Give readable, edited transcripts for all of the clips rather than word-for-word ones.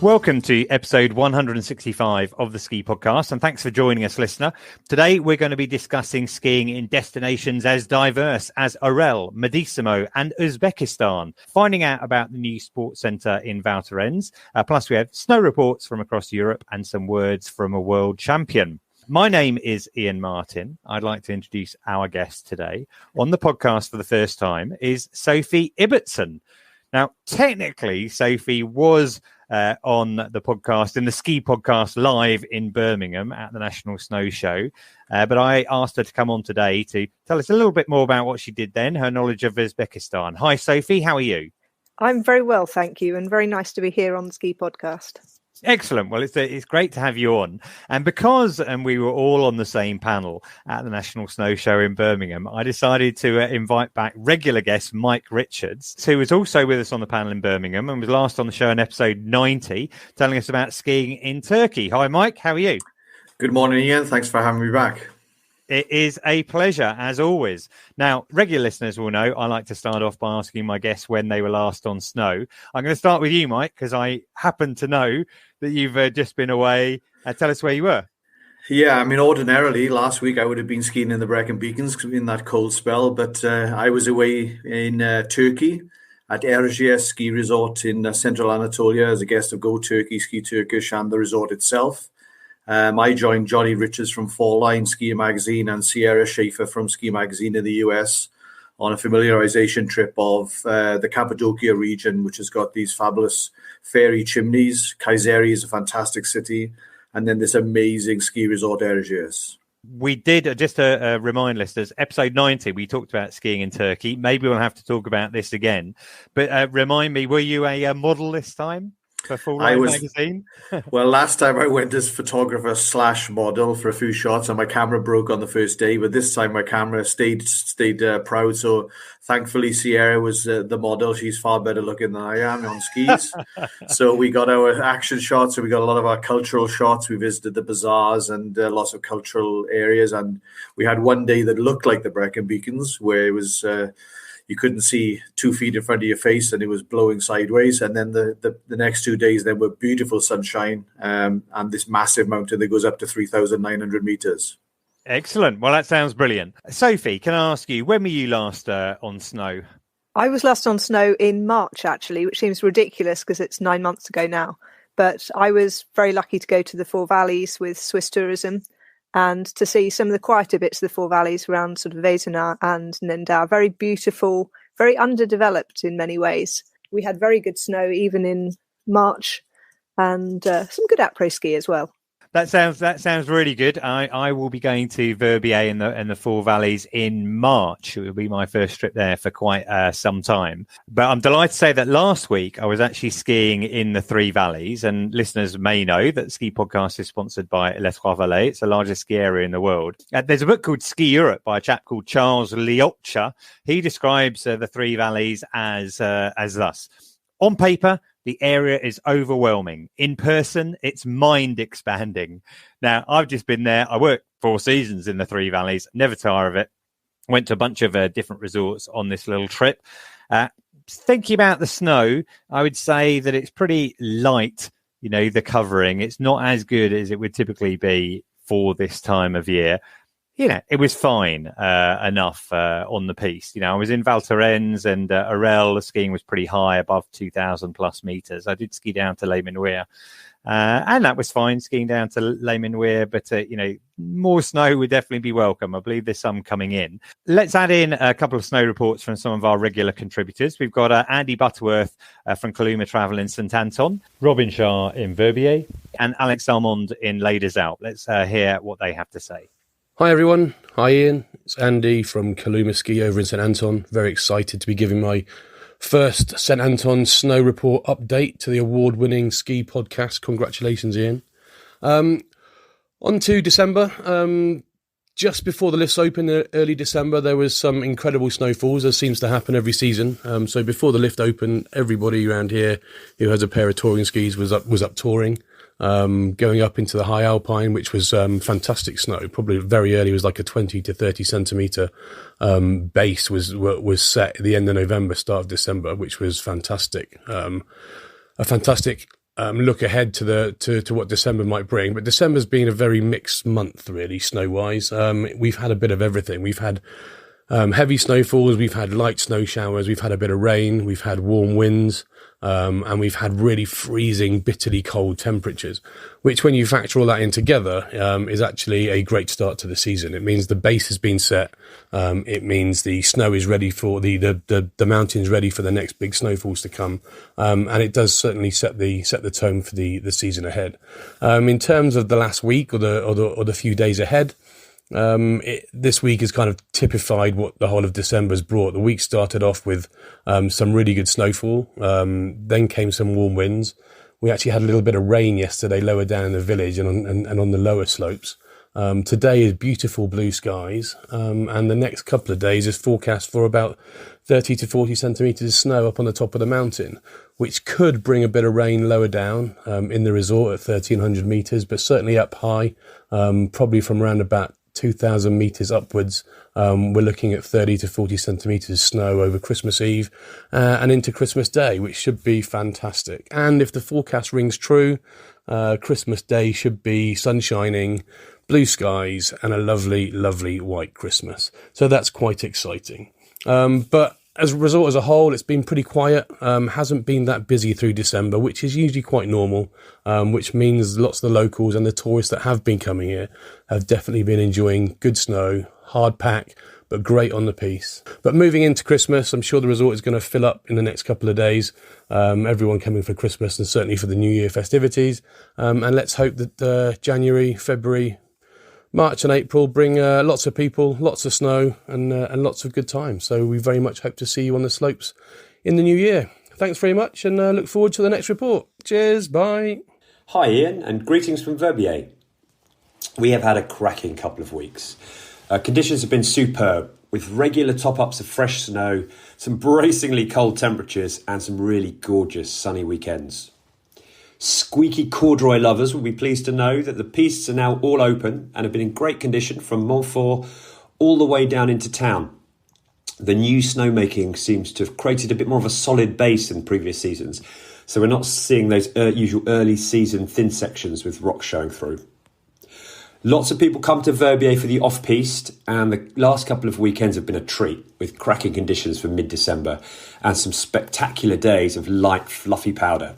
Welcome to episode 165 of the Ski Podcast, and thanks for joining us, listener. Today, we're going to be discussing skiing in destinations as diverse as Orelle, Madesimo and Uzbekistan, finding out about the new sports centre in Val Thorens. Plus, we have snow reports from across Europe and some words from a world champion. My name is Iain Martin. I'd like to introduce our guest today. On the podcast for the first time is Sophie Ibbotson. Now, technically, Sophie was on the podcast, in the Ski Podcast live in Birmingham at the National Snow Show. But I asked her to come on today to tell us a little bit more about what she did then, her knowledge of Uzbekistan. Hi, Sophie. How are you? I'm very well, thank you, and very nice to be here on the Ski Podcast. Excellent. Well, it's great to have you on. And because we were all on the same panel at the National Snow Show in Birmingham, I decided to invite back regular guest Mike Richards, who was also with us on the panel in Birmingham and was last on the show in episode 90, telling us about skiing in Turkey. Hi, Mike. How are you? Good morning, Iain. Thanks for having me back. It is a pleasure, as always. Now, regular listeners will know I like to start off by asking my guests when they were last on snow. I'm going to start with you, Mike, because I happen to know that you've just been away. Tell us where you were. Yeah, I mean, ordinarily, last week I would have been skiing in the Brecon Beacons in that cold spell, but I was away in Turkey at Irde ski resort in central Anatolia as a guest of Go Turkey, Ski Turkish, and the resort itself. I joined Johnny Richards from Fall Line Ski Magazine and Sierra Schaefer from Ski Magazine in the US on a familiarization trip of the Cappadocia region, which has got these fabulous fairy chimneys. Kayseri is a fantastic city, and then this amazing ski resort, Erciyes. We did, just to remind listeners, episode 90, we talked about skiing in Turkey. Maybe we'll have to talk about this again. But remind me, were you a model this time? For Full Line magazine? Well, last time I went as photographer / model for a few shots, and my camera broke on the first day. But this time my camera stayed proud. So thankfully, Sierra was the model. She's far better looking than I am on skis. So we got our action shots. So we got a lot of our cultural shots. We visited the bazaars and lots of cultural areas. And we had one day that looked like the Brecon Beacons, where it was... you couldn't see 2 feet in front of your face and it was blowing sideways. And then the next 2 days, there were beautiful sunshine and this massive mountain that goes up to 3,900 meters. Excellent. Well, that sounds brilliant. Sophie, can I ask you, when were you last on snow? I was last on snow in March, actually, which seems ridiculous because it's 9 months ago now. But I was very lucky to go to the Four Valleys with Swiss Tourism and to see some of the quieter bits of the Four Valleys around sort of Wesenaar and Nendau. Very beautiful, very underdeveloped in many ways. We had very good snow even in March and some good après ski as well. That sounds really good. I will be going to Verbier in the Four Valleys in March. It will be my first trip there for quite some time. But I'm delighted to say that last week I was actually skiing in the Three Valleys, and listeners may know that Ski Podcast is sponsored by Les Trois Vallées. It's the largest ski area in the world. There's a book called Ski Europe by a chap called Charles Liocha. He describes the Three Valleys as thus. On paper, the area is overwhelming. In person, it's mind-expanding. Now, I've just been there. I worked 4 seasons in the Three Valleys. Never tire of it. Went to a bunch of different resorts on this little trip. Thinking about the snow, I would say that it's pretty light, the covering. It's not as good as it would typically be for this time of year. It was fine enough on the piste. I was in Val Thorens and Orelle. The skiing was pretty high, above 2,000 plus meters. I did ski down to Les Muir, and that was fine, skiing down to Les Muir. But, more snow would definitely be welcome. I believe there's some coming in. Let's add in a couple of snow reports from some of our regular contributors. We've got Andy Butterworth from Kaluma Travel in St Anton, Robin Shah in Verbier, and Alex Almond in Les Deux Alpes. Let's hear what they have to say. Hi everyone, hi Iain, it's Andy from Kaluma Ski over in St Anton. Very excited to be giving my first St Anton snow report update to the award-winning ski podcast. Congratulations, Iain. On to December. Just before the lifts opened, early December, there was some incredible snowfalls, as seems to happen every season. So before the lift opened, everybody around here who has a pair of touring skis was up touring. Going up into the high alpine, which was fantastic snow. Probably very early, it was like a 20 to 30 centimetre base was set at the end of November, start of December, which was fantastic. A fantastic look ahead to what December might bring. But December's been a very mixed month, really, snow-wise. We've had a bit of everything. We've had heavy snowfalls, we've had light snow showers, we've had a bit of rain, we've had warm winds, and we've had really freezing, bitterly cold temperatures, which when you factor all that in together, is actually a great start to the season. It means the base has been set. It means the snow is ready for the mountains ready for the next big snowfalls to come. And it does certainly set the tone for the season ahead. In terms of the last week or the few days ahead, this week has kind of typified what the whole of December's brought. The week started off with some really good snowfall. Then came some warm winds. We actually had a little bit of rain yesterday lower down in the village and on the lower slopes. Today is beautiful blue skies, and the next couple of days is forecast for about 30 to 40 centimetres of snow up on the top of the mountain, which could bring a bit of rain lower down in the resort at 1,300 metres, but certainly up high, probably from around about 2,000 metres upwards. We're looking at 30 to 40 centimetres of snow over Christmas Eve and into Christmas Day, which should be fantastic. And if the forecast rings true, Christmas Day should be sun shining, blue skies, and a lovely, lovely white Christmas. So that's quite exciting. But as a resort as a whole, it's been pretty quiet. Hasn't been that busy through December, which is usually quite normal, which means lots of the locals and the tourists that have been coming here have definitely been enjoying good snow, hard pack, but great on the piece. But moving into Christmas, I'm sure the resort is going to fill up in the next couple of days. Everyone coming for Christmas and certainly for the New Year festivities. And let's hope that January, February, March and April bring lots of people, lots of snow and lots of good times. So we very much hope to see you on the slopes in the new year. Thanks very much and look forward to the next report. Cheers, bye. Hi Iain and greetings from Verbier. We have had a cracking couple of weeks. Conditions have been superb with regular top-ups of fresh snow, some bracingly cold temperatures and some really gorgeous sunny weekends. Squeaky corduroy lovers will be pleased to know that the pistes are now all open and have been in great condition from Montfort all the way down into town. The new snowmaking seems to have created a bit more of a solid base than previous seasons, so we're not seeing those usual early season thin sections with rocks showing through. Lots of people come to Verbier for the off-piste, and the last couple of weekends have been a treat with cracking conditions for mid-December and some spectacular days of light fluffy powder.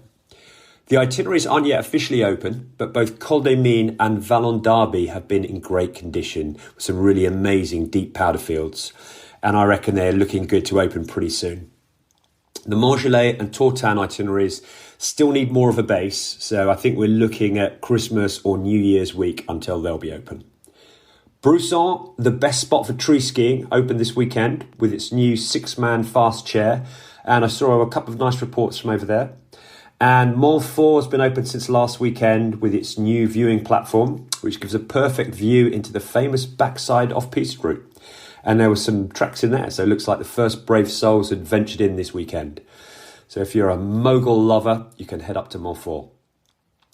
The itineraries aren't yet officially open, but both Col des Mines and Vallon d'Arby have been in great condition with some really amazing deep powder fields, and I reckon they're looking good to open pretty soon. The Montgelée and Tortin itineraries still need more of a base, so I think we're looking at Christmas or New Year's week until they'll be open. Brousson, the best spot for tree skiing, opened this weekend with its new 6-man fast chair, and I saw a couple of nice reports from over there. And Montfort has been open since last weekend with its new viewing platform, which gives a perfect view into the famous backside off-piste route. And there were some tracks in there, so it looks like the first brave souls had ventured in this weekend. So if you're a mogul lover, you can head up to Montfort.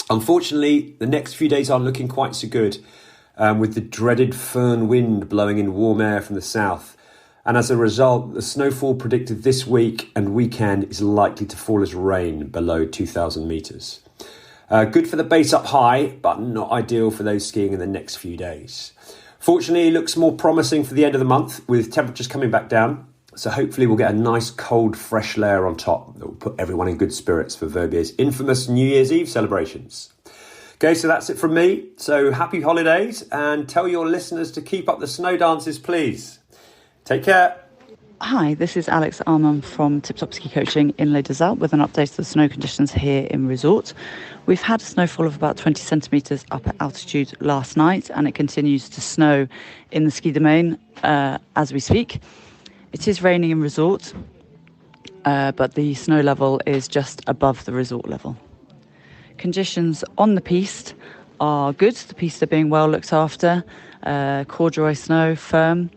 Unfortunately, the next few days aren't looking quite so good, with the dreaded föhn wind blowing in warm air from the south. And as a result, the snowfall predicted this week and weekend is likely to fall as rain below 2,000 metres. Good for the base up high, but not ideal for those skiing in the next few days. Fortunately, it looks more promising for the end of the month with temperatures coming back down. So hopefully we'll get a nice cold, fresh layer on top that will put everyone in good spirits for Verbier's infamous New Year's Eve celebrations. Okay, so that's it from me. So happy holidays and tell your listeners to keep up the snow dances, please. Take care. Hi, this is Alex Armand from Tip Top Ski Coaching in Les Deux Alpes with an update of the snow conditions here in resort. We've had a snowfall of about 20 centimetres up at altitude last night, and it continues to snow in the ski domain as we speak. It is raining in resort, but the snow level is just above the resort level. Conditions on the piste are good. The pistes are being well looked after. Corduroy snow, firm.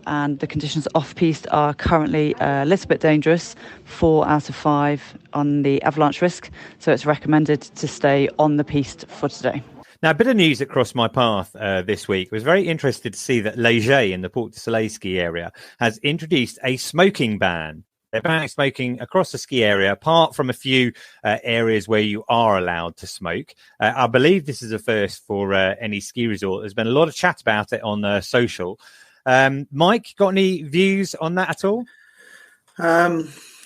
And the conditions off-piste are currently a little bit dangerous, 4 out of 5 on the avalanche risk. So it's recommended to stay on the piste for today. Now, a bit of news that crossed my path this week. I was very interested to see that Léger in the Port du Soleil ski area has introduced a smoking ban. They're banning smoking across the ski area, apart from a few areas where you are allowed to smoke. I believe this is a first for any ski resort. There's been a lot of chat about it on social. Mike, got any views on that at all?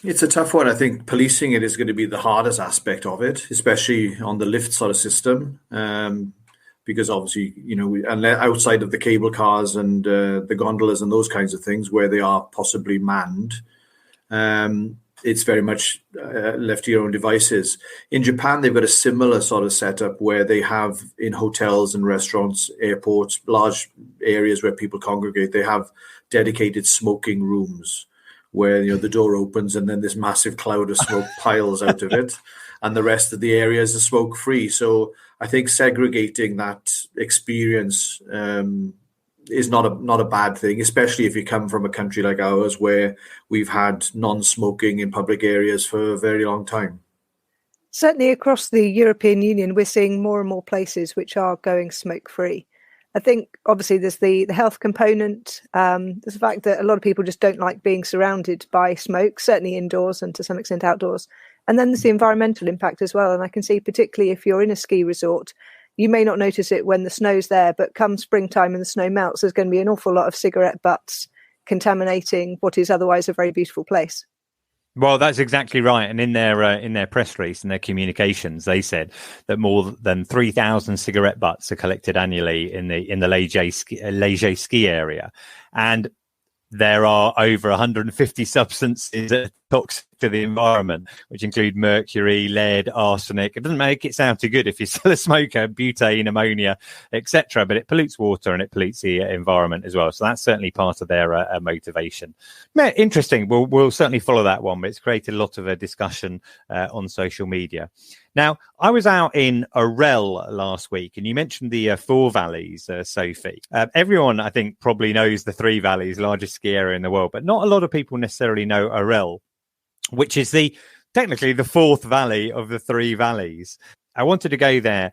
It's a tough one. I think policing it is going to be the hardest aspect of it, especially on the lift sort of system. Because obviously, and outside of the cable cars and the gondolas and those kinds of things where they are possibly manned, it's very much left to your own devices. In Japan, they've got a similar sort of setup where they have in hotels and restaurants, airports, large areas where people congregate, they have dedicated smoking rooms where the door opens and then this massive cloud of smoke piles out of it, and the rest of the areas are smoke free. So I think segregating that experience is not a bad thing, especially if you come from a country like ours where we've had non-smoking in public areas for a very long time. Certainly across the European Union, we're seeing more and more places which are going smoke-free. I think obviously there's the health component. There's the fact that a lot of people just don't like being surrounded by smoke, certainly indoors and to some extent outdoors. And then there's the environmental impact as well. And I can see particularly if you're in a ski resort, you may not notice it when the snow's there, but come springtime and the snow melts, there's going to be an awful lot of cigarette butts contaminating what is otherwise a very beautiful place. Well, that's exactly right. And in their press release and their communications, they said that more than 3,000 cigarette butts are collected annually in the Léger ski area, and there are over 150 substances that are toxic to the environment, which include mercury, lead, arsenic. It doesn't make it sound too good if you're still a smoker, butane, ammonia, etc. But it pollutes water and it pollutes the environment as well. So that's certainly part of their motivation. Interesting. We'll certainly follow that one, but it's created a lot of discussion on social media. Now, I was out in Orelle last week, and you mentioned the four valleys, Sophie. Everyone, I think, probably knows the three valleys, largest ski area in the world, but not a lot of people necessarily know Orelle, which is technically the fourth valley of the three valleys. I wanted to go there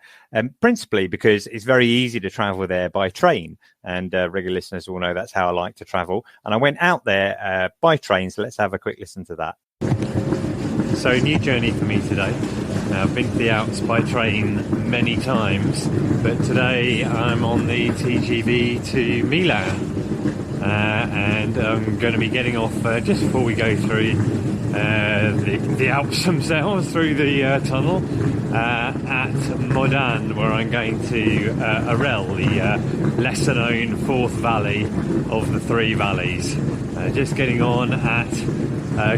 principally because it's very easy to travel there by train, and regular listeners will know that's how I like to travel. And I went out there by train, so let's have a quick listen to that. So, new journey for me today. I've been to the Alps by train many times, but today I'm on the TGV to Milan, and I'm going to be getting off just before we go through the Alps themselves, through the tunnel at Modane, where I'm going to Orelle, the lesser known fourth valley of the three valleys. Just getting on at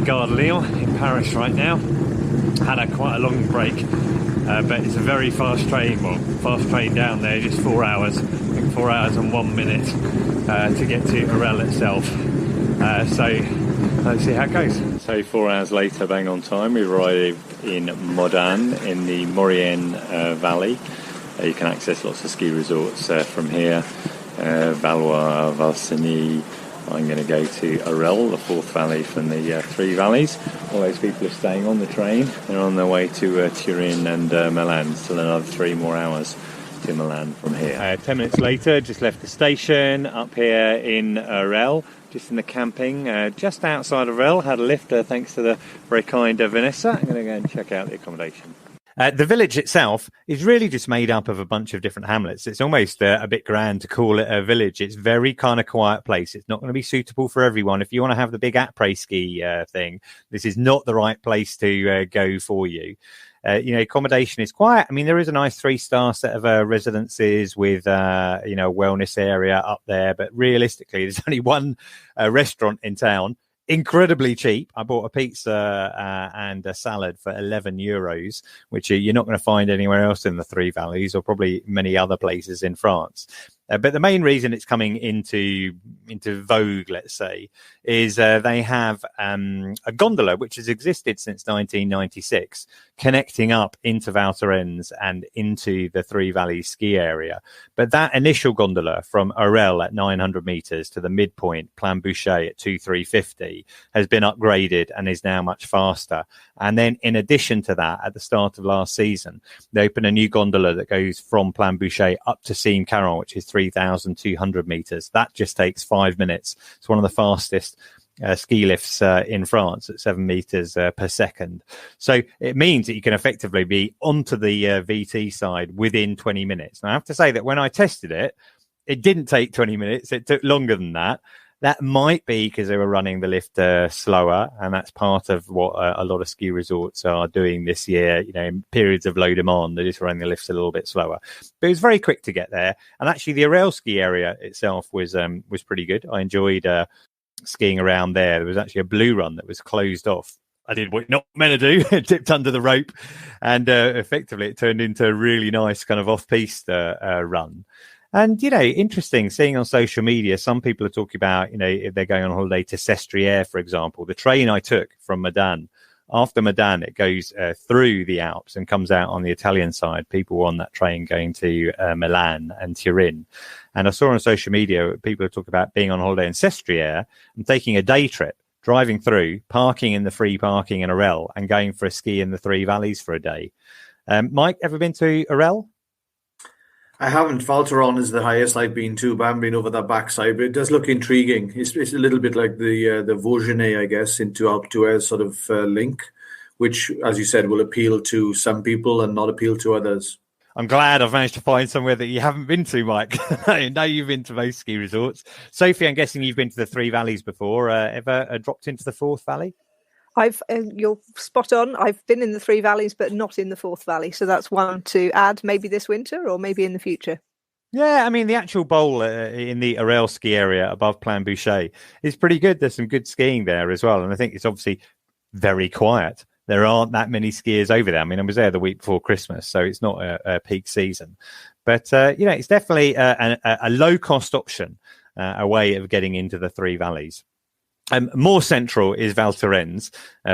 Gare de Lyon in Paris right now. Had quite a long break, but it's a very fast train. Well, fast train down there, just 4 hours. I think 4 hours and 1 minute to get to Orelle itself. So let's see how it goes. So 4 hours later, bang on time, we arrived in Modane in the Maurienne Valley. You can access lots of ski resorts from here. Valois, Valseny. I'm going to go to Orelle, the fourth valley from the three valleys. All those people are staying on the train. They're on their way to Turin and Milan. Still another 3 more hours to Milan from here. 10 minutes later, just left the station up here in Orelle, just in the camping, just outside Orelle. Had a lift thanks to the very kind Vanessa. I'm going to go and check out the accommodation. The village itself is really just made up of a bunch of different hamlets. It's almost a bit grand to call it a village. It's very kind of quiet place. It's not going to be suitable for everyone. If you want to have the big après ski thing, this is not the right place to go for you. Accommodation is quiet. I mean, there is a nice 3-star set of residences with, wellness area up there. But realistically, there's only one restaurant in town. Incredibly cheap. I bought a pizza and a salad for €11, which you're not going to find anywhere else in the three valleys or probably many other places in France. But the main reason it's coming into vogue, let's say, is they have a gondola which has existed since 1996, connecting up into Val Thorens and into the Three Valleys ski area. But that initial gondola from Orelle at 900 meters to the midpoint, Plan Boucher at 2350, has been upgraded and is now much faster. And then in addition to that, at the start of last season, they opened a new gondola that goes from Plan Boucher up to Cime Caron, which is 3,200 meters. That just takes 5 minutes. It's one of the fastest ski lifts in France at 7 meters per second. So it means that you can effectively be onto the VT side within 20 minutes. And I have to say that when I tested it, it didn't take 20 minutes. It took longer than that. That might be because they were running the lift slower, and that's part of what a lot of ski resorts are doing this year. You know, in periods of low demand, they're just running the lifts a little bit slower. But it was very quick to get there, and actually the Orelle-Ski area itself was pretty good. I enjoyed skiing around there. There was actually a blue run that was closed off. I did what not meant to do, dipped under the rope, and effectively it turned into a really nice kind of off-piste run. And, you know, interesting seeing on social media, some people are talking about, you know, if they're going on holiday to Sestriere, for example. The train I took from Medan, after Medan, it goes through the Alps and comes out on the Italian side. People were on that train going to Milan and Turin. And I saw on social media, people are talking about being on holiday in Sestriere and taking a day trip, driving through, parking in the free parking in Orelle and going for a ski in the Three Valleys for a day. Mike, ever been to Orelle? I haven't. Val Thorens is the highest I've been to, but I haven't been over that backside. But it does look intriguing. It's a little bit like the Vosgenais, I guess, into Alpe d'Huez sort of link, which, as you said, will appeal to some people and not appeal to others. I'm glad I've managed to find somewhere that you haven't been to, Mike. I know you've been to most ski resorts. Sophie, I'm guessing you've been to the Three Valleys before. Ever dropped into the Fourth Valley? You're spot on. I've been in the Three Valleys, but not in the Fourth Valley. So that's one to add, maybe this winter or maybe in the future. Yeah, I mean, the actual bowl in the Orelle-Ski area above Plan Boucher is pretty good. There's some good skiing there as well. And I think it's obviously very quiet. There aren't that many skiers over there. I mean, I was there the week before Christmas, so it's not a peak season. But, you know, it's definitely a low-cost option, a way of getting into the Three Valleys. More central is Val Thorens.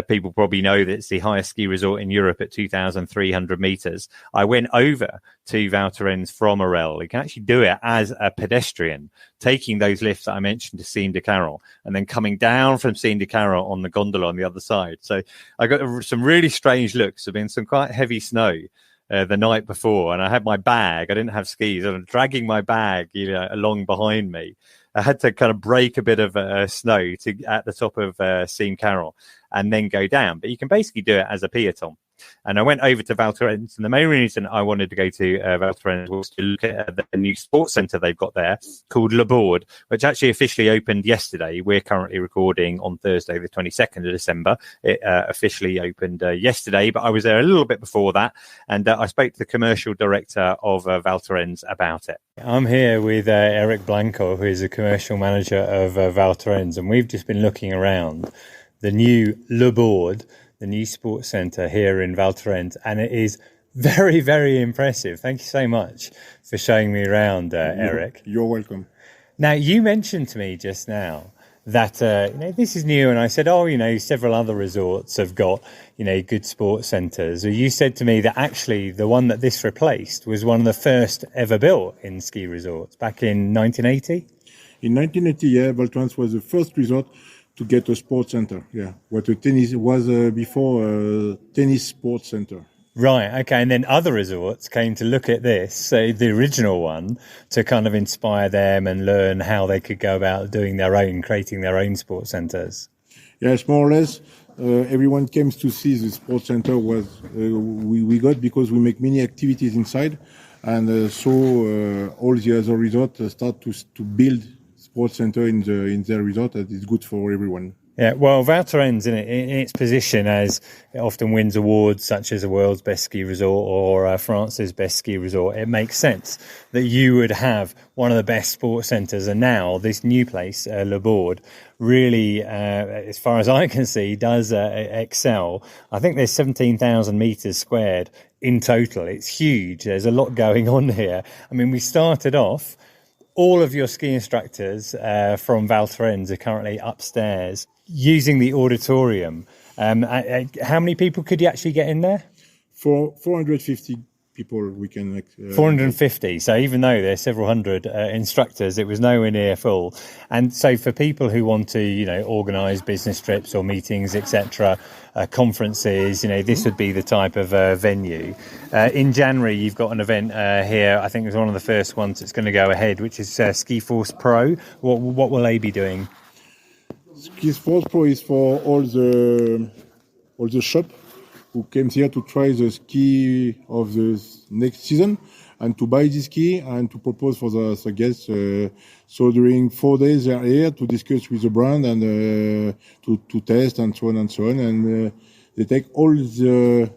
People probably know that it's the highest ski resort in Europe at 2,300 meters. I went over to Val Thorens from Orelle. You can actually do it as a pedestrian, taking those lifts that I mentioned to Cime de Carol and then coming down from Cime de Carol on the gondola on the other side. So I got some really strange looks. There've been some quite heavy snow the night before, and I had my bag. I didn't have skis. I'm dragging my bag, you know, along behind me. I had to kind of break a bit of snow at the top of Cime Carol and then go down. But you can basically do it as a peloton. And I went over to Val Thorens, and the main reason I wanted to go to Val Thorens was to look at the new sports centre they've got there called Le Bourd, which actually officially opened yesterday. We're currently recording on Thursday, the 22nd of December. It officially opened yesterday, but I was there a little bit before that, and I spoke to the commercial director of Val Thorens about it. I'm here with Eric Blanco, who is the commercial manager of Val Thorens, and we've just been looking around the new Le Bourd, the new sports centre here in Val Thorens, and it is very, very impressive. Thank you so much for showing me around, Eric. You're welcome. Now, you mentioned to me just now that you know, this is new, and I said, oh, you know, several other resorts have got, you know, good sports centres. You said to me that actually the one that this replaced was one of the first ever built in ski resorts back in 1980. In 1980, yeah, Val Thorens was the first resort to get a sports center. Yeah, what a tennis was before a tennis sports center. Right. Okay. And then other resorts came to look at this, the original one, to kind of inspire them and learn how they could go about creating their own sports centers. Yes, more or less. Everyone came to see the sports center we got because we make many activities inside, and so all the other resorts start to build sports center in their resort. That is good for everyone. Yeah, well, Val Thorens in its position as it often wins awards such as the world's best ski resort or France's best ski resort, it makes sense that you would have one of the best sports centres. And now this new place, Le Bourd, really, as far as I can see, does excel. I think there's 17,000 metres squared in total. It's huge. There's a lot going on here. I mean, we started off, all of your ski instructors from Val Thorens are currently upstairs using the auditorium. How many people could you actually get in there? 450 people we can... 450. So even though there's several hundred instructors, it was nowhere near full. And so for people who want to, you know, organise business trips or meetings, etc., conferences, you know, this would be the type of venue. In January, you've got an event here. I think it was one of the first ones that's going to go ahead, which is Ski Force Pro. What will they be doing? Ski Sports Pro is for all the shop who came here to try the ski of the next season and to buy the ski and to propose for the guests. So during 4 days they are here to discuss with the brand and to test and so on and so on. And they take all the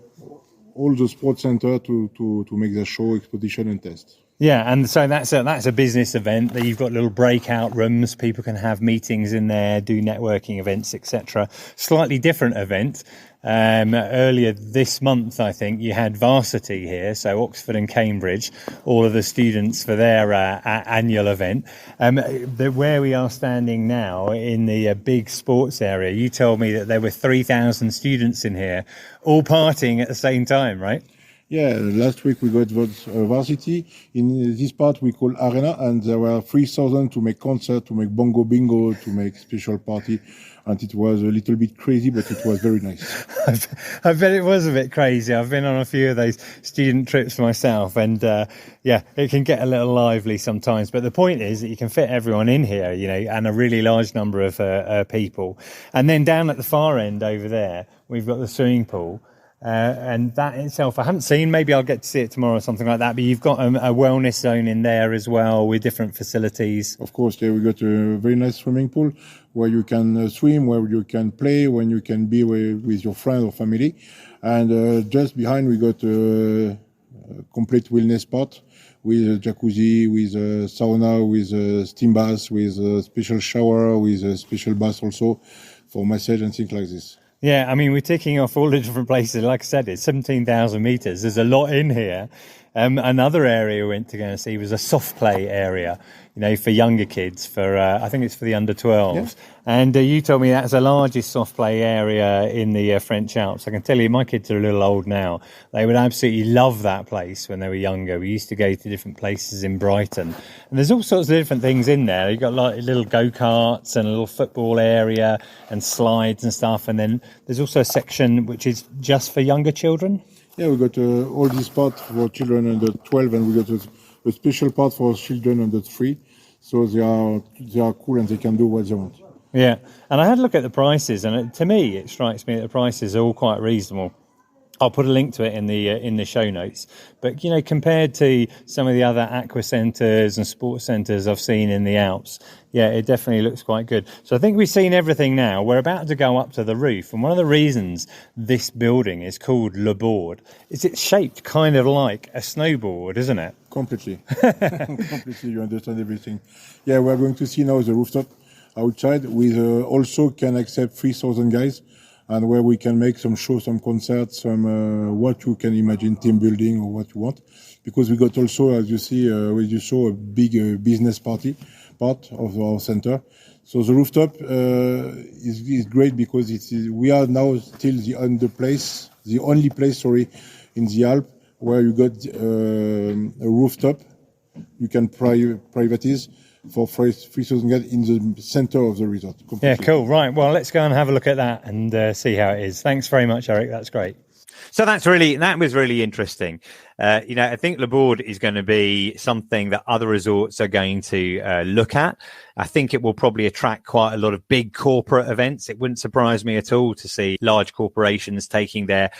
sports center to make the show, exposition and test. Yeah, and so that's a business event that you've got little breakout rooms. People can have meetings in there, do networking events, etc. Slightly different event. Earlier this month, I think, you had Varsity here, so Oxford and Cambridge, all of the students for their annual event. Where we are standing now in the big sports area, you told me that there were 3,000 students in here, all partying at the same time, right? Yeah, last week we got Varsity. In this part we call Arena, and there were 3,000 to make concert, to make bongo bingo, to make special party. And it was a little bit crazy, but it was very nice. I bet it was a bit crazy. I've been on a few of those student trips myself, and it can get a little lively sometimes. But the point is that you can fit everyone in here, and a really large number of people. And then down at the far end over there, we've got the swimming pool. And that itself, I haven't seen. Maybe I'll get to see it tomorrow or something like that. But you've got a wellness zone in there as well with different facilities. Of course, we got a very nice swimming pool where you can swim, where you can play, when you can be with your friend or family. And just behind, we got a complete wellness spot with a jacuzzi, with a sauna, with a steam bath, with a special shower, with a special bath also for massage and things like this. Yeah, I mean, we're ticking off all the different places. Like I said, it's 17,000 metres. There's a lot in here. Another area we went to go and see was a soft play area, for younger kids, I think it's for the under 12s. Yeah. And you told me that's the largest soft play area in the French Alps. I can tell you, my kids are a little old now. They would absolutely love that place when they were younger. We used to go to different places in Brighton. And there's all sorts of different things in there. You've got like little go-karts and a little football area and slides and stuff. And then there's also a section which is just for younger children. Yeah, we got all this part for children under 12, and we got a special part for children under 3. So they are cool and they can do what they want. Yeah, and I had a look at the prices, and to me, it strikes me that the prices are all quite reasonable. I'll put a link to it in the show notes. But, compared to some of the other aqua centres and sports centres I've seen in the Alps, yeah, it definitely looks quite good. So I think we've seen everything now. We're about to go up to the roof. And one of the reasons this building is called Le Board is it's shaped kind of like a snowboard, isn't it? Completely. Completely, you understand everything. Yeah, we're going to see now the rooftop outside. We also can accept 3,000 guys. And where we can make some shows, some concerts, some what you can imagine, team building or what you want. Because we got also, as you see, as you saw, a big business party part of our center. So the rooftop is great because we are now still the only place, in the Alps where you got a rooftop. You can privatize for 3,000 guys in the center of the resort. Completely. Yeah, cool. Right. Well, let's go and have a look at that and see how it is. Thanks very much, Eric. That's great. So that was really interesting. I think Le Board is going to be something that other resorts are going to look at. I think it will probably attract quite a lot of big corporate events. It wouldn't surprise me at all to see large corporations taking their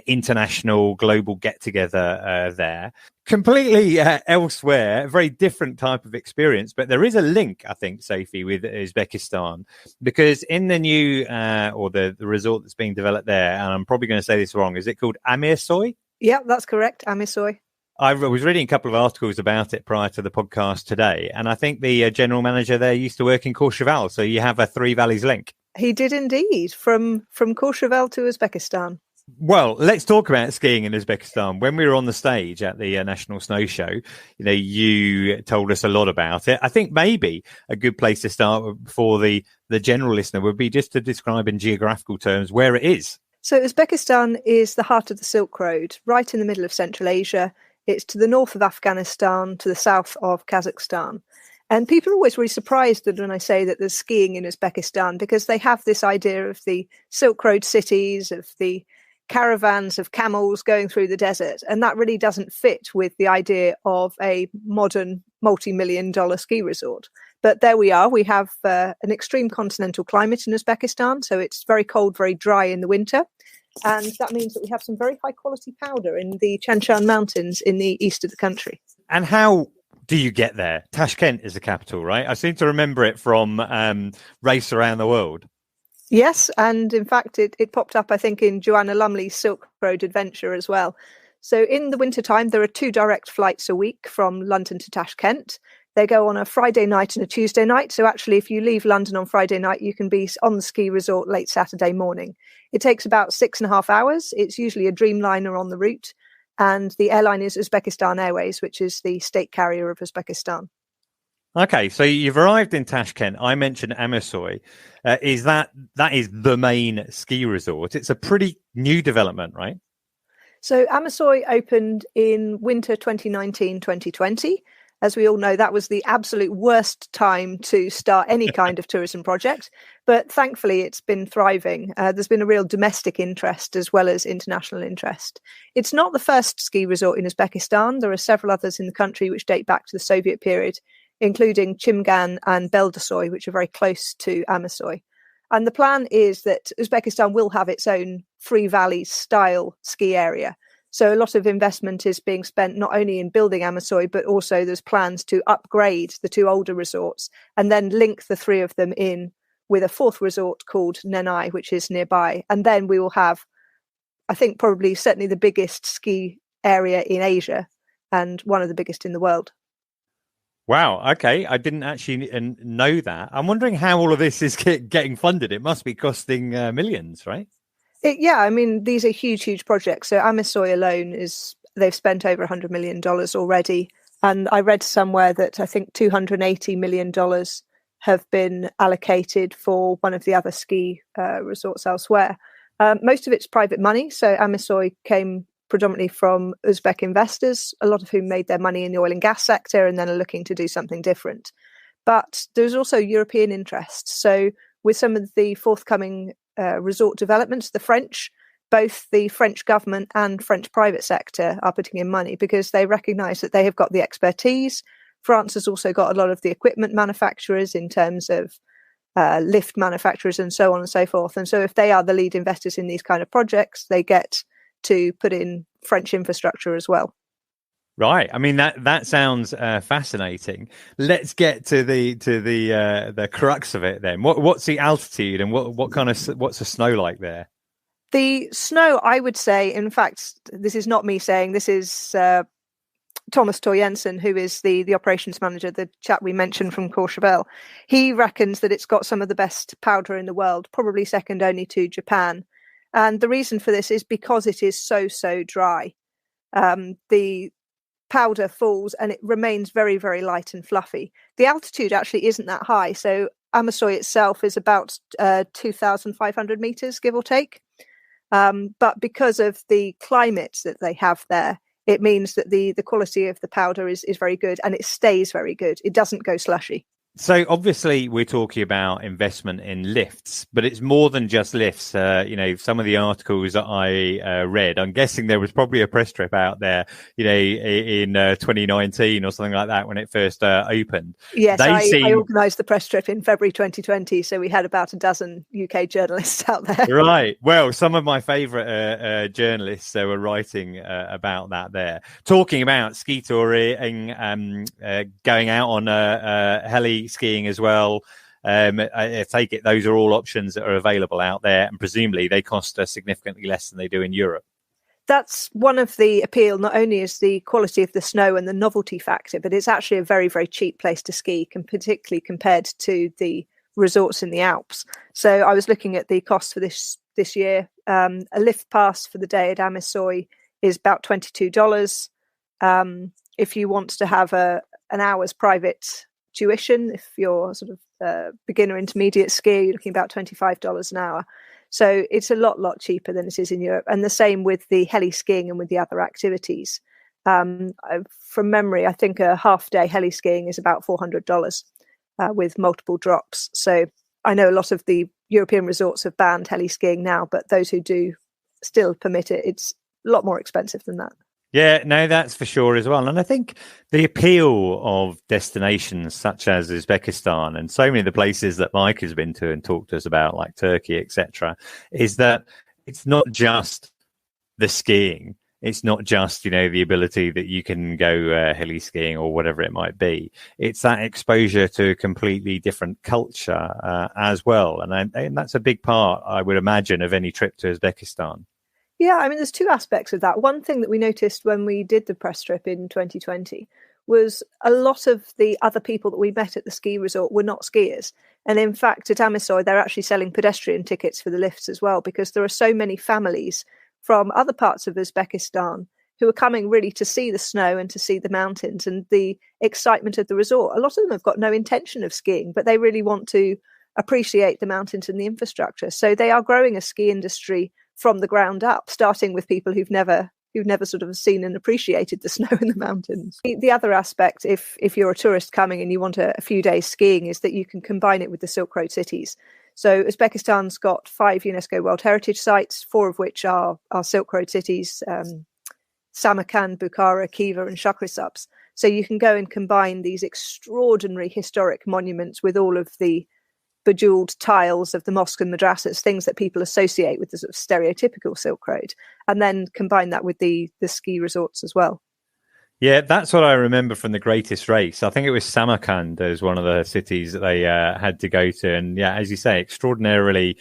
international global get-together there. Completely elsewhere, a very different type of experience. But there is a link, I think, Sophie, with Uzbekistan, because in the new or the resort that's being developed there, and I'm probably going to say this wrong, is it called Amirsoy? Yeah, that's correct, Amirsoy. I was reading a couple of articles about it prior to the podcast today, and I think the general manager there used to work in Courchevel, so you have a Three Valleys link. He did indeed, from Courchevel to Uzbekistan. Well, let's talk about skiing in Uzbekistan. When we were on the stage at the National Snow Show, you told us a lot about it. I think maybe a good place to start for the general listener would be just to describe in geographical terms where it is. So Uzbekistan is the heart of the Silk Road, right in the middle of Central Asia. It's to the north of Afghanistan, to the south of Kazakhstan. And people are always really surprised that when I say that there's skiing in Uzbekistan, because they have this idea of the Silk Road cities, of the caravans of camels going through the desert. And that really doesn't fit with the idea of a modern multi-million-dollar ski resort. But there we are. We have an extreme continental climate in Uzbekistan, so it's very cold, very dry in the winter. And that means that we have some very high quality powder in the Chanshan Mountains in the east of the country. And how do you get there? Tashkent is the capital, right? I seem to remember it from Race Around the World. Yes, and in fact, it popped up, I think, in Joanna Lumley's Silk Road Adventure as well. So in the wintertime, there are 2 direct flights a week from London to Tashkent. They go on a Friday night and a Tuesday night. So actually, if you leave London on Friday night, you can be on the ski resort late Saturday morning. It takes about 6.5 hours. It's usually a Dreamliner on the route. And the airline is Uzbekistan Airways, which is the state carrier of Uzbekistan. Okay, so you've arrived in Tashkent. I mentioned Amisoy. Is that is the main ski resort? It's a pretty new development, right? So Amisoy opened in winter 2019-2020. As we all know, that was the absolute worst time to start any kind of tourism project. But thankfully, it's been thriving. There's been a real domestic interest as well as international interest. It's not the first ski resort in Uzbekistan. There are several others in the country which date back to the Soviet period, including Chimgan and Beldasoy, which are very close to Amisoy. And the plan is that Uzbekistan will have its own Free Valleys style ski area. So a lot of investment is being spent not only in building Amisoy, but also there's plans to upgrade the 2 older resorts and then link the 3 of them in with a 4th resort called Nenai, which is nearby. And then we will have, I think, probably certainly the biggest ski area in Asia and one of the biggest in the world. Wow. Okay. I didn't actually know that. I'm wondering how all of this is getting funded. It must be costing millions, right? Yeah, I mean, these are huge projects. So Amisoy alone they've spent over $100 million already. And I read somewhere that I think $280 million have been allocated for one of the other ski resorts elsewhere. Most of it's private money. So Amisoy came predominantly from Uzbek investors, a lot of whom made their money in the oil and gas sector and then are looking to do something different. But there's also European interest. So with some of the forthcoming resort developments, both the French government and French private sector are putting in money because they recognise that they have got the expertise. France has also got a lot of the equipment manufacturers in terms of lift manufacturers and so on and so forth. And so if they are the lead investors in these kind of projects, they get to put in French infrastructure as well. Right. I mean, that sounds fascinating. Let's get to the crux of it then. What's the altitude and what's the snow like there? The snow, I would say, in fact, this is not me saying, this is Thomas Thor Jensen, who is the operations manager, the chap we mentioned from Courchevel. He reckons that it's got some of the best powder in the world, probably second only to Japan. And the reason for this is because it is so dry. The powder falls and it remains very, very light and fluffy. The altitude actually isn't that high. So Amisoy itself is about 2,500 meters, give or take. But because of the climate that they have there, it means that the quality of the powder is very good and it stays very good. It doesn't go slushy. So obviously we're talking about investment in lifts, but it's more than just lifts. Some of the articles that I read, I'm guessing there was probably a press trip out there, in 2019 or something like that when it first opened. Yes, I organised the press trip in February 2020, so we had about a dozen UK journalists out there. Right. Well, some of my favourite journalists were writing about that there, talking about ski touring, going out on heli skiing as well. I take it those are all options that are available out there, and presumably they cost significantly less than they do in Europe. That's one of the appeal. Not only is the quality of the snow and the novelty factor, but it's actually a very, very cheap place to ski, particularly compared to the resorts in the Alps. So I was looking at the cost for this year. A lift pass for the day at Amisoy is about $22. If you want to have an hour's private tuition, if you're sort of beginner intermediate skier, you're looking about $25 an hour. So it's a lot cheaper than it is in Europe. And the same with the heli skiing and with the other activities. From memory, I think a half day heli skiing is about $400 with multiple drops. So I know a lot of the European resorts have banned heli skiing now, but those who do still permit it. It's a lot more expensive than that. Yeah, no, that's for sure as well. And I think the appeal of destinations such as Uzbekistan and so many of the places that Mike has been to and talked to us about, like Turkey, etc., is that it's not just the skiing. It's not just, the ability that you can go hilly skiing or whatever it might be. It's that exposure to a completely different culture as well. And that's a big part, I would imagine, of any trip to Uzbekistan. Yeah, I mean, there's two aspects of that. One thing that we noticed when we did the press trip in 2020 was a lot of the other people that we met at the ski resort were not skiers. And in fact, at Amisoy, they're actually selling pedestrian tickets for the lifts as well, because there are so many families from other parts of Uzbekistan who are coming really to see the snow and to see the mountains and the excitement of the resort. A lot of them have got no intention of skiing, but they really want to appreciate the mountains and the infrastructure. So they are growing a ski industry from the ground up, starting with people who've never sort of seen and appreciated the snow in the mountains. The other aspect, if you're a tourist coming and you want a few days skiing, is that you can combine it with the Silk Road cities. So Uzbekistan's got 5 UNESCO World Heritage Sites, 4 of which are Silk Road cities, Samarkand, Bukhara, Khiva and Shahrisabz. So you can go and combine these extraordinary historic monuments with all of the bejeweled tiles of the mosque and madrasas, things that people associate with the sort of stereotypical Silk Road, and then combine that with the ski resorts as well. Yeah, that's what I remember from the Greatest Race. I think it was Samarkand as one of the cities that they had to go to. And yeah, as you say, extraordinarily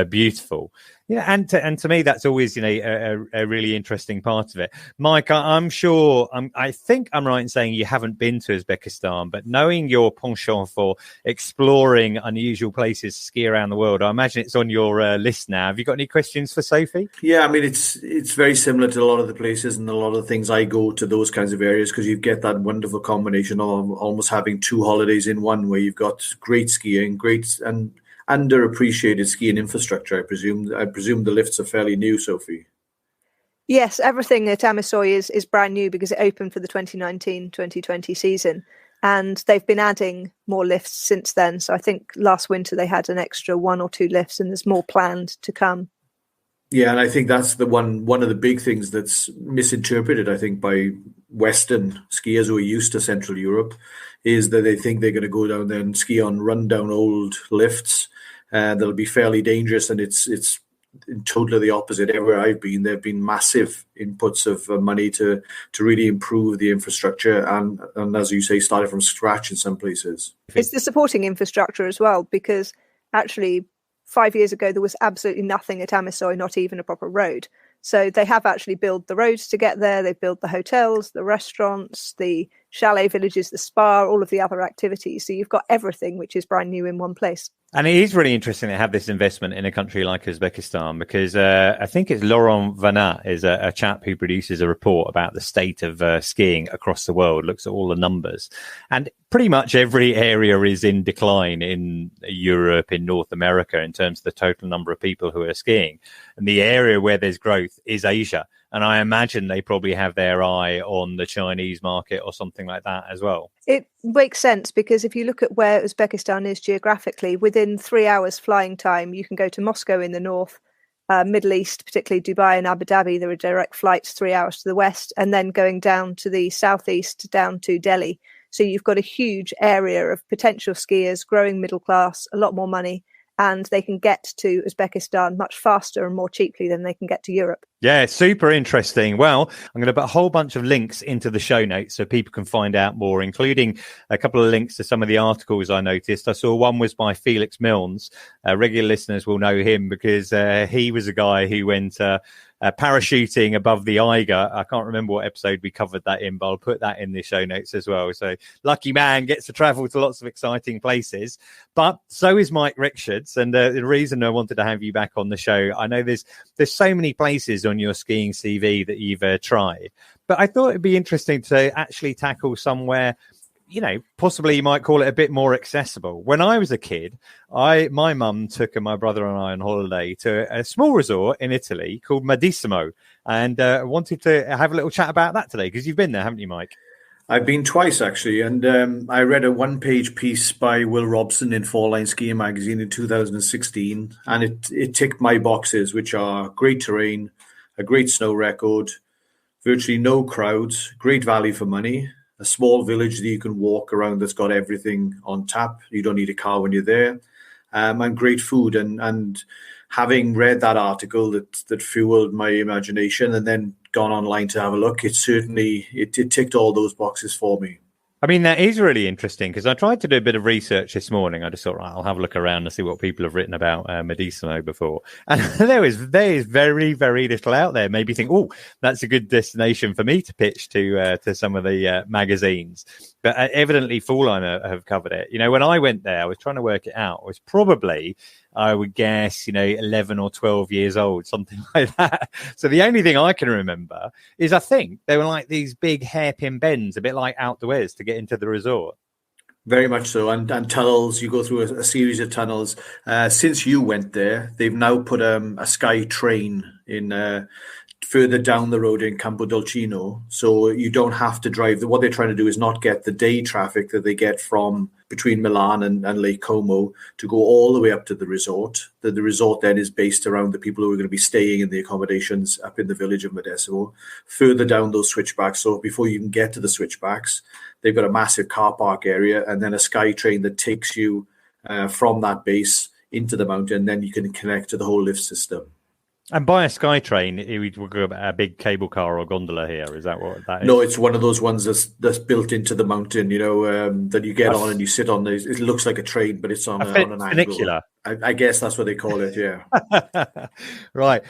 beautiful. Yeah, and to me, that's always, a really interesting part of it. Mike, I'm sure, I think I'm right in saying you haven't been to Uzbekistan, but knowing your penchant for exploring unusual places to ski around the world, I imagine it's on your list now. Have you got any questions for Sophie? Yeah, I mean, it's very similar to a lot of the places and a lot of the things I go to those kinds of areas, because you get that wonderful combination of almost having 2 holidays in one, where you've got great skiing, great and underappreciated skiing infrastructure. I presume the lifts are fairly new, Sophie. Yes, everything at Amisoy is brand new because it opened for the 2019-2020 season, and they've been adding more lifts since then. So I think last winter they had an extra 1 or 2 lifts, and there's more planned to come. Yeah, and I think that's the one of the big things that's misinterpreted, I think, by Western skiers who are used to Central Europe, is that they think they're going to go down there and ski on rundown old lifts, and that'll be fairly dangerous. And it's totally the opposite. Everywhere I've been, there have been massive inputs of money to really improve the infrastructure, and as you say, started from scratch in some places. It's the supporting infrastructure as well, because actually 5 years ago there was absolutely nothing at Amisoy, not even a proper road. So they have actually built the roads to get there. They've built the hotels, the restaurants, the chalet villages, the spa, all of the other activities. So you've got everything which is brand new in one place. And it is really interesting to have this investment in a country like Uzbekistan, because I think it's Laurent Vanat is a chap who produces a report about the state of skiing across the world, looks at all the numbers. And pretty much every area is in decline in Europe, in North America, in terms of the total number of people who are skiing. And the area where there's growth is Asia. And I imagine they probably have their eye on the Chinese market or something like that as well. It makes sense, because if you look at where Uzbekistan is geographically, within 3 hours flying time, you can go to Moscow in the north, Middle East, particularly Dubai and Abu Dhabi. There are direct flights 3 hours to the west, and then going down to the southeast, down to Delhi. So you've got a huge area of potential skiers, growing middle class, a lot more money, and they can get to Uzbekistan much faster and more cheaply than they can get to Europe. Yeah, super interesting. Well, I'm going to put a whole bunch of links into the show notes so people can find out more, including a couple of links to some of the articles I noticed. I saw one was by Felix Milnes. Regular listeners will know him because he was a guy who went parachuting above the Eiger. I can't remember what episode we covered that in, but I'll put that in the show notes as well. So lucky man, gets to travel to lots of exciting places. But so is Mike Richards. And the reason I wanted to have you back on the show, I know there's so many places on your skiing CV that you've tried, but I thought it'd be interesting to actually tackle somewhere, possibly you might call it a bit more accessible. When I was a kid, my mum took my brother and I on holiday to a small resort in Italy called Madesimo, and wanted to have a little chat about that today, because you've been there, haven't you, Mike? I've been twice, actually, and I read a one-page piece by Will Robson in Fall Line Skiing magazine in 2016, and it ticked my boxes, which are great terrain, a great snow record, virtually no crowds, great value for money, a small village that you can walk around that's got everything on tap. You don't need a car when you're there, and great food. And having read that article that fueled my imagination and then gone online to have a look, it ticked all those boxes for me. I mean, that is really interesting because I tried to do a bit of research this morning. I just thought, right, I'll have a look around and see what people have written about Madesimo before. And there is very, very little out there. Maybe think, oh, that's a good destination for me to pitch to some of the magazines. But evidently, Falline have covered it. You know, when I went there, I was trying to work it out. I was probably, I would guess, 11 or 12 years old, something like that. So the only thing I can remember is I think they were like these big hairpin bends, a bit like Out the Wes to get into the resort. Very much so. And tunnels, you go through a series of tunnels. Since you went there, they've now put a sky train in further down the road in Campodolcino. So you don't have to drive. What they're trying to do is not get the day traffic that they get from between Milan and Lake Como to go all the way up to the resort. The resort then is based around the people who are going to be staying in the accommodations up in the village of Madesimo, further down those switchbacks. So before you can get to the switchbacks, they've got a massive car park area and then a sky train that takes you from that base into the mountain. Then you can connect to the whole lift system. And by a sky train, we go about a big cable car or gondola here. Is that what that is? No, it's one of those ones that's built into the mountain, that you get on and you sit on. It looks like a train, but it's on an funicular. angle. I guess that's what they call it, yeah. Right.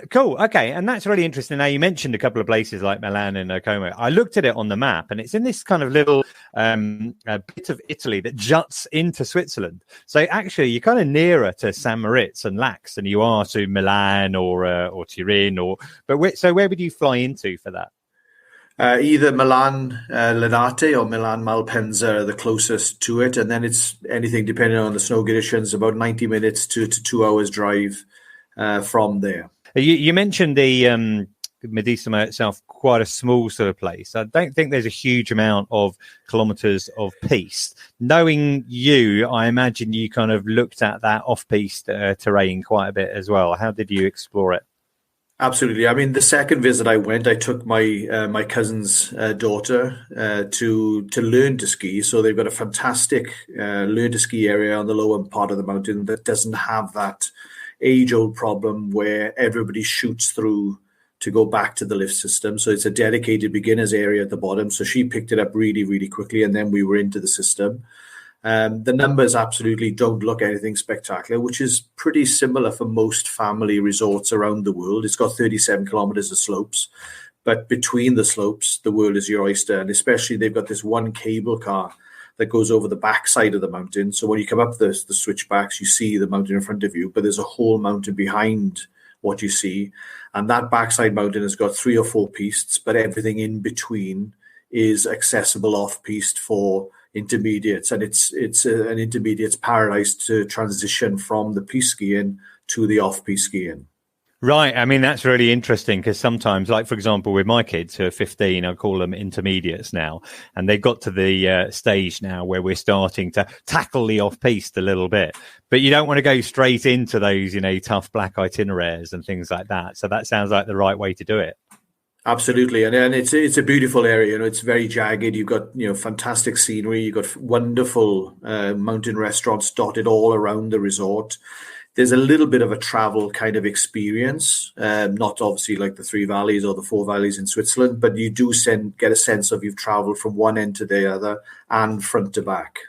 Cool. Okay. And that's really interesting. Now, you mentioned a couple of places like Milan and Como. I looked at it on the map and it's in this kind of little bit of Italy that juts into Switzerland. So actually, you're kind of nearer to St. Moritz and Lax than you are to Milan or Turin. So where would you fly into for that? Either Milan Linate or Milan Malpensa are the closest to it, and then it's anything depending on the snow conditions, about 90 minutes to 2 hours drive from there. You mentioned the Madesimo itself, quite a small sort of place. I don't think there's a huge amount of kilometres of piste. Knowing you, I imagine you kind of looked at that off-piste terrain quite a bit as well. How did you explore it? Absolutely. I mean, the second visit I went, I took my cousin's daughter to learn to ski. So they've got a fantastic learn to ski area on the lower part of the mountain that doesn't have that age-old problem where everybody shoots through to go back to the lift system. So it's a dedicated beginners area at the bottom. So she picked it up really, really quickly, and then we were into the system. The numbers absolutely don't look anything spectacular, which is pretty similar for most family resorts around the world. It's got 37 kilometers of slopes, but between the slopes, the world is your oyster. And especially they've got this one cable car that goes over the backside of the mountain. So when you come up the switchbacks, you see the mountain in front of you, but there's a whole mountain behind what you see. And that backside mountain has got 3 or 4 pistes, but everything in between is accessible off-piste for intermediates, and it's an intermediate's paradise to transition from the piste skiing to the off-piste skiing. Right. I mean, that's really interesting because sometimes, like, for example, with my kids who are 15, I call them intermediates now, and they've got to the stage now where we're starting to tackle the off-piste a little bit. But you don't want to go straight into those, tough black itineraries and things like that. So that sounds like the right way to do it. Absolutely, and it's a beautiful area. It's very jagged. You've got fantastic scenery. You've got wonderful mountain restaurants dotted all around the resort. There's a little bit of a travel kind of experience, not obviously like the 3 valleys or the 4 valleys in Switzerland, but you do get a sense of you've traveled from one end to the other and front to back.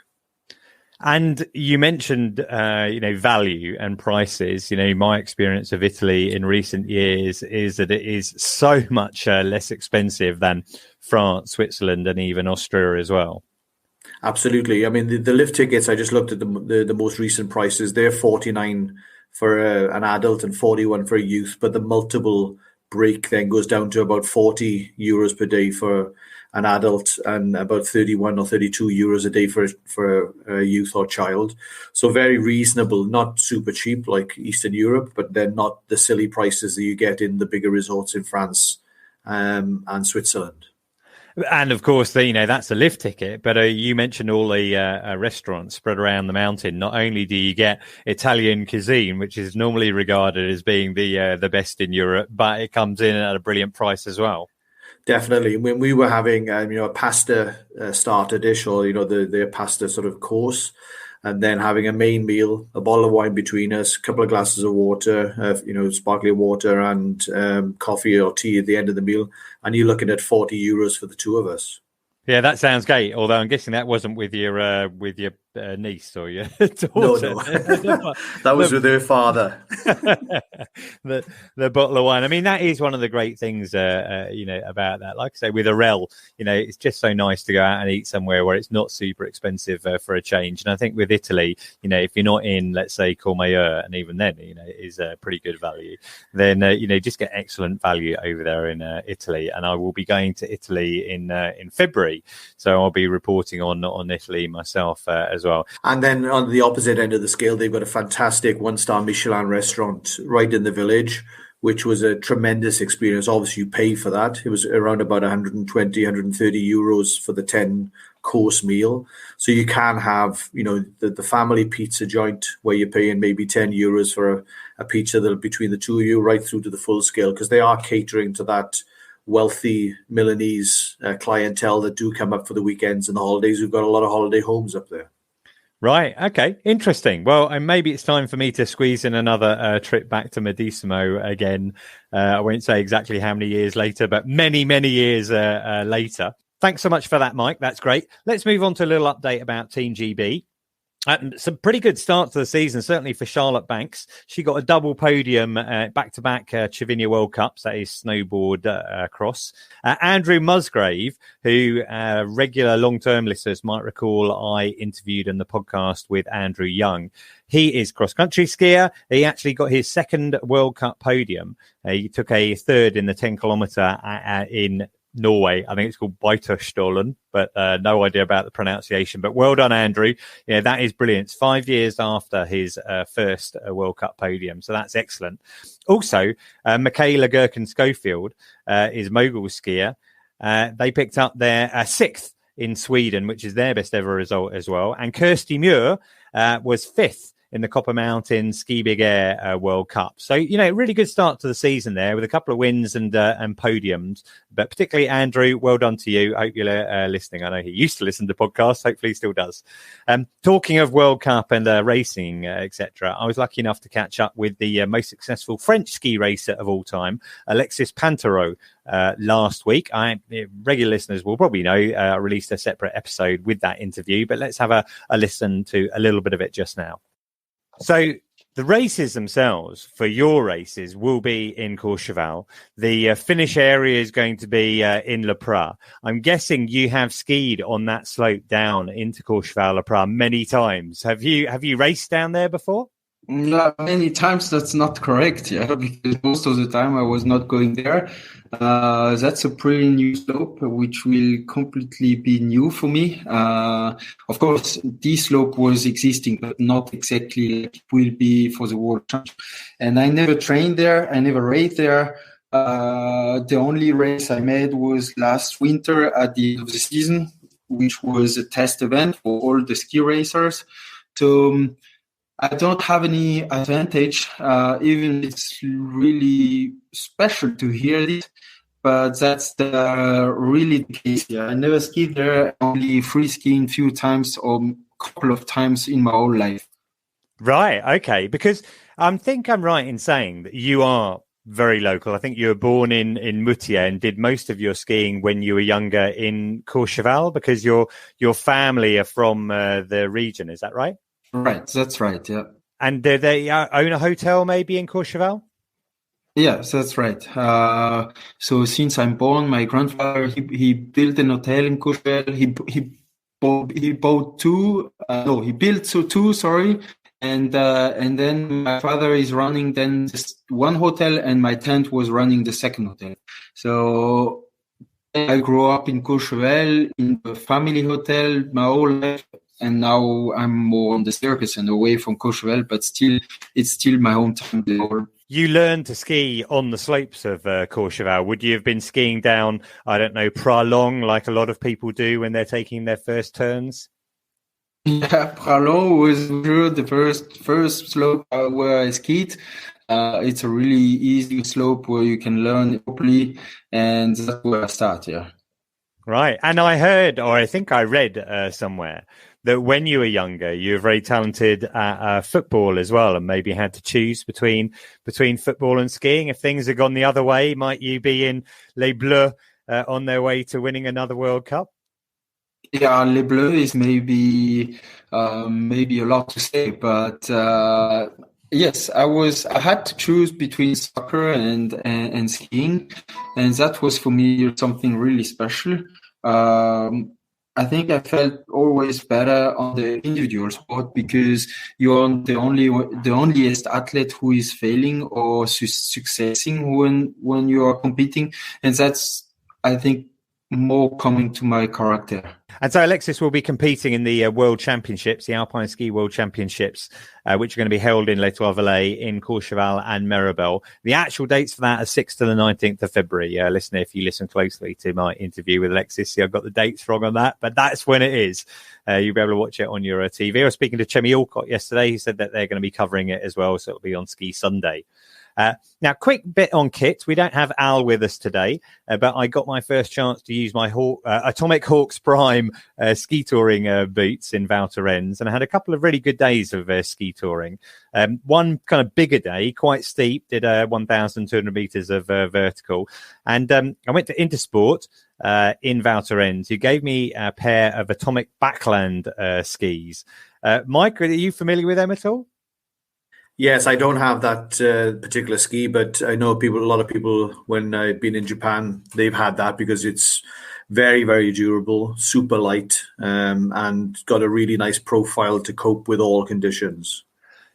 And you mentioned, value and prices. My experience of Italy in recent years is that it is so much less expensive than France, Switzerland, and even Austria as well. Absolutely. I mean, the lift tickets, I just looked at the most recent prices. They're 49 for an adult and 41 for a youth, but the multiple break then goes down to about 40 euros per day for an adult and about 31 or 32 euros a day for a youth or child. So very reasonable, not super cheap like Eastern Europe, but then not the silly prices that you get in the bigger resorts in France and Switzerland. And of course, that's a lift ticket, but you mentioned all the restaurants spread around the mountain. Not only do you get Italian cuisine, which is normally regarded as being the best in Europe, but it comes in at a brilliant price as well. Definitely. When we were having, a pasta starter dish, or the pasta sort of course, and then having a main meal, a bottle of wine between us, a couple of glasses of water, sparkling water, and coffee or tea at the end of the meal, and you're looking at €40 for the two of us. Yeah, that sounds great. Although I'm guessing that wasn't with your niece or your daughter. No. That was with her father. the bottle of wine. I mean, that is one of the great things, about that. Like I say, with Orelle, it's just so nice to go out and eat somewhere where it's not super expensive for a change. And I think with Italy, if you're not in, let's say, Courmayeur, and even then, it is a pretty good value, then, just get excellent value over there in Italy. And I will be going to Italy in February. So I'll be reporting on Italy myself as well. And then on the opposite end of the scale, they've got a fantastic 1-star Michelin restaurant right in the village, which was a tremendous experience. Obviously, you pay for that. It was around about 120, 130 euros for the 10-course meal. So you can have, the family pizza joint where you're paying maybe 10 euros for a pizza between the two of you, right through to the full scale, because they are catering to that wealthy Milanese clientele that do come up for the weekends and the holidays. We've got a lot of holiday homes up there. Right. Okay. Interesting. Well, and maybe it's time for me to squeeze in another trip back to Madesimo again. I won't say exactly how many years later, but many, many years later. Thanks so much for that, Mike. That's great. Let's move on to a little update about Team GB. Some pretty good start to the season, certainly for Charlotte Banks. She got a double podium back-to-back Cervinia World Cups, that is snowboard cross. Andrew Musgrave, who regular long-term listeners might recall I interviewed in the podcast with Andrew Young. He is cross-country skier. He actually got his second World Cup podium. He took a third in the 10-kilometre in Norway. I think it's called Beitostølen, but no idea about the pronunciation. But well done, Andrew. Yeah, that is brilliant. It's 5 years after his first World Cup podium, so that's excellent. Also, Makayla Gerken Schofield is mogul skier. They picked up their sixth in Sweden, which is their best ever result as well. And Kirsty Muir was fifth in the Copper Mountain Ski Big Air World Cup. So, really good start to the season there with a couple of wins and podiums. But particularly, Andrew, well done to you. I hope you're listening. I know he used to listen to podcasts. Hopefully he still does. Talking of World Cup and racing, etc., I was lucky enough to catch up with the most successful French ski racer of all time, Alexis Pinterault, last week. Regular listeners will probably know I released a separate episode with that interview, but let's have a listen to a little bit of it just now. So the races themselves for your races will be in Courchevel. The finish area is going to be in Le Prat. I'm guessing you have skied on that slope down into Courchevel Le Prat many times. Have you raced down there before? No, many times that's not correct, because most of the time I was not going there. That's a pretty new slope, which will completely be new for me. Of course, this slope was existing, but not exactly like it will be for the World Championship. And I never trained there. I never raced there. The only race I made was last winter at the end of the season, which was a test event for all the ski racers. So I don't have any advantage, even it's really special to hear this, but that's really the case. Yeah, I never skied there, only free skiing a few times or a couple of times in my whole life. Right, okay, because I think I'm right in saying that you are very local. I think you were born in Moutier and did most of your skiing when you were younger in Courchevel, because your family are from the region, is that right? Right, that's right, yeah. And do they own a hotel maybe in Courchevel? Yes, that's right. So since I'm born, my grandfather, he built an hotel in Courchevel. He built two, sorry. And then my father is running then just one hotel, and my aunt was running the second hotel. So I grew up in Courchevel in a family hotel my whole life. And now I'm more on the circus and away from Courchevel, but it's still my hometown. You learned to ski on the slopes of Courchevel. Would you have been skiing down, I don't know, Pralong, like a lot of people do when they're taking their first turns? Yeah, Pralong was the first slope where I skied. It's a really easy slope where you can learn properly, and that's where I start. Yeah. Right. And I heard, or I think I read somewhere, that when you were younger, you were very talented at football as well, and maybe had to choose between football and skiing. If things had gone the other way, might you be in Les Bleus on their way to winning another World Cup? Yeah, Les Bleus is maybe a lot to say, but yes, I had to choose between soccer and skiing, and that was for me something really special. I think I felt always better on the individual sport because you're the onlyest athlete who is failing or successing when you are competing, and that's, I think, more coming to my character. And so Alexis will be competing in the World Championships, the Alpine Ski World Championships, which are going to be held in Les Trois-Vallées, in Courchevel and Mirabel. The actual dates for that are 6th to the 19th of February. Listener, if you listen closely to my interview with Alexis, see, I've got the dates wrong on that, but that's when it is. You'll be able to watch it on your TV. I was speaking to Chemi Alcott yesterday. He said that they're going to be covering it as well, so it'll be on Ski Sunday. Now, quick bit on kit. We don't have Al with us today, but I got my first chance to use my Atomic Hawks Prime ski touring boots in Val Thorens, and I had a couple of really good days of ski touring. One kind of bigger day, quite steep, did 1,200 meters of vertical, and I went to Intersport in Val Thorens, who gave me a pair of Atomic Backland skis. Mike, are you familiar with them at all? Yes, I don't have that particular ski, but I know a lot of people, when I've been in Japan, they've had that because it's very, very durable, super light, and got a really nice profile to cope with all conditions.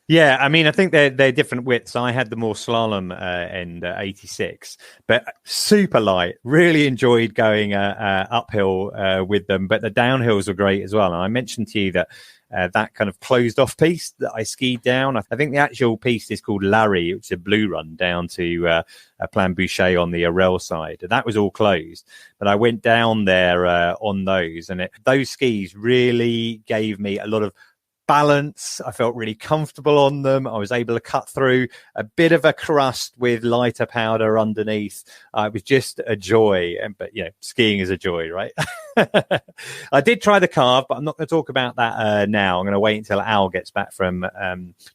Yeah, I mean, I think they're different widths. I had the more slalom end 86, but super light. Really enjoyed going uphill with them, but the downhills were great as well. And I mentioned to you that that kind of closed off piece that I skied down. I think the actual piece is called Larry, which is a blue run down to Plan Boucher on the Orelle side. And that was all closed. But I went down there on those, and those skis really gave me a lot of balance. I felt really comfortable on them. I was able to cut through a bit of a crust with lighter powder underneath. It was just a joy. But skiing is a joy, right? I did try the carve, but I'm not going to talk about that now. I'm going to wait until Al gets back from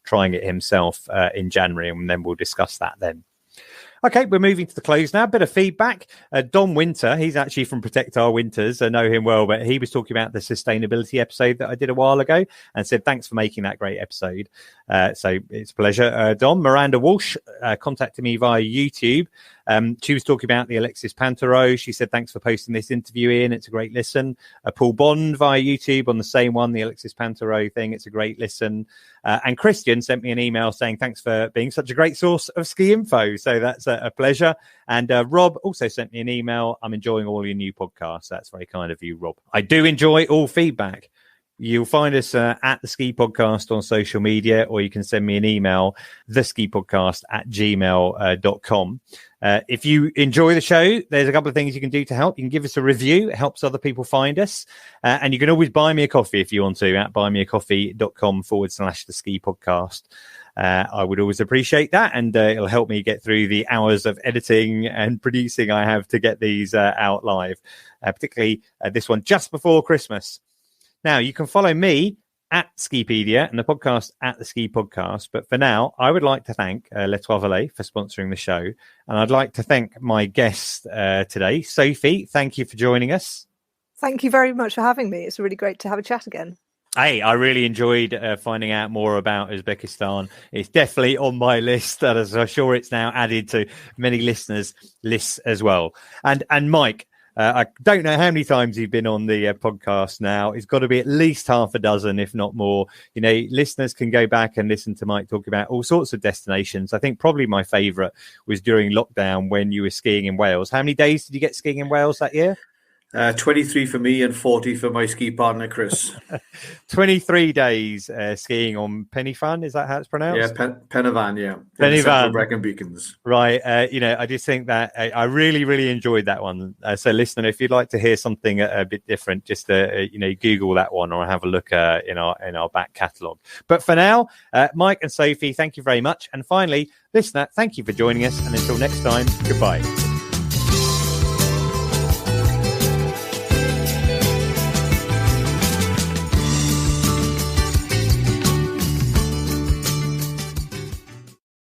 trying it himself in January, and then we'll discuss that then. Okay, we're moving to the close now. A bit of feedback. Don Winter, he's actually from Protect Our Winters. I know him well, but he was talking about the sustainability episode that I did a while ago and said, thanks for making that great episode. So it's a pleasure. Don, Miranda Walsh contacted me via YouTube. She was talking about the Alexis Pinterault. She said, thanks for posting this interview in. It's a great listen. Paul Bond via YouTube on the same one, the Alexis Pinterault thing. It's a great listen. And Christian sent me an email saying, thanks for being such a great source of ski info. So that's a pleasure. And Rob also sent me an email. I'm enjoying all your new podcasts. That's very kind of you, Rob. I do enjoy all feedback. You'll find us at the Ski Podcast on social media, or you can send me an email, theskipodcast@gmail.com. If you enjoy the show, there's a couple of things you can do to help. You can give us a review. It helps other people find us. And you can always buy me a coffee if you want to at buymeacoffee.com/the Ski Podcast. I would always appreciate that. And it'll help me get through the hours of editing and producing I have to get these out live, particularly this one just before Christmas. Now, you can follow me at Skipedia and the podcast at the Ski Podcast. But for now, I would like to thank Les Trois-Vallées for sponsoring the show. And I'd like to thank my guest today, Sophie. Thank you for joining us. Thank you very much for having me. It's really great to have a chat again. Hey, I really enjoyed finding out more about Uzbekistan. It's definitely on my list, and as I'm sure it's now added to many listeners' lists as well. And Mike, I don't know how many times you've been on the podcast now. It's got to be at least half a dozen, if not more. Listeners can go back and listen to Mike talk about all sorts of destinations. I think probably my favourite was during lockdown when you were skiing in Wales. How many days did you get skiing in Wales that year? 23 for me and 40 for my ski partner, Chris. 23 days skiing on Pennyfan. Is that how it's pronounced? Yeah, Pennyfan, yeah. Pennyfan. Brecon Beacons. Right. I just think that I really, really enjoyed that one. So listener, if you'd like to hear something a bit different, just, Google that one or have a look in our back catalogue. But for now, Mike and Sophie, thank you very much. And finally, listener, thank you for joining us. And until next time, goodbye.